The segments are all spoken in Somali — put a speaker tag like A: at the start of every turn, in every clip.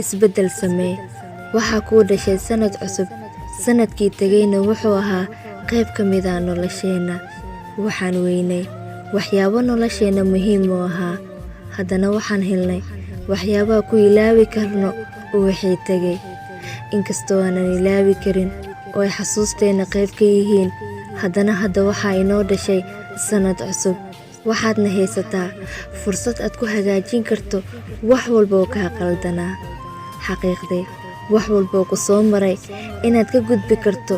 A: isbeddel samee. Waxaa kuu dhashay sanad cusub. Sanadkii tegayna wuxuu ahaa qayb ka mid ah nolosheenna. Waxaan weynay waxyaabo nolosheenna muhiim u ahaa. Haddana waxaan helnay waxyaabaha ku ilaawi karno wixii tegay. Inkastoo aanan ilaawi karin oo ay xasuusteena qayb ka yihiin, haddana hadda waxaa inoo dhashay sanad cusub. Waxaadna haysataa fursad aad ku hagaajin karto wax walba oo kaa qaldanaa. Xaqiiqdii, wax walba oo ku soo maray inaad ka gudbi karto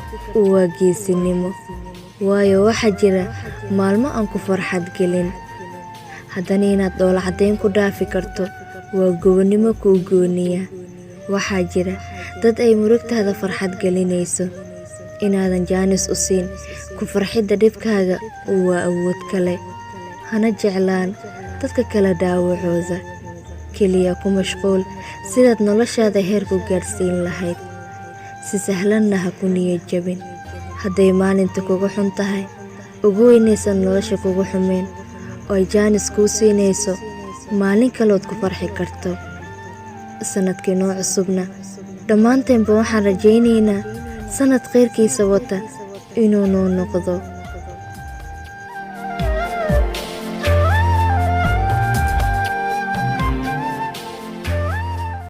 A: waa geesinimo. Waayo waxaa jira maalmo aan ku farxad gelin. Haddana inaad dhoola caddayn ku dhaafi karto waa gobonimo kuu gooniya. Waxaa jira dad ay murugtaada farxad gelinayso. Inaadan jaanis u siin ku farxidda dhibkaaga waa awood kale. Hana jeclaan dadka kala dhaawacooda. Keliya ku mashquul sidaad noloshaada heer ku gaarsiin lahayd. Si sahlanna ha ku niyad jabin. Hadday maalinta kugu xun tahay, ugu weynaysan nolosha kugu xumeen oo ay jaanis kuu siinayso maalin kalood ku farxi karto. Sanadkii noo cusubna dhammaanteenba waxaan rajaynaynaa sanad khayrkiisa wata inuu noo noqdo.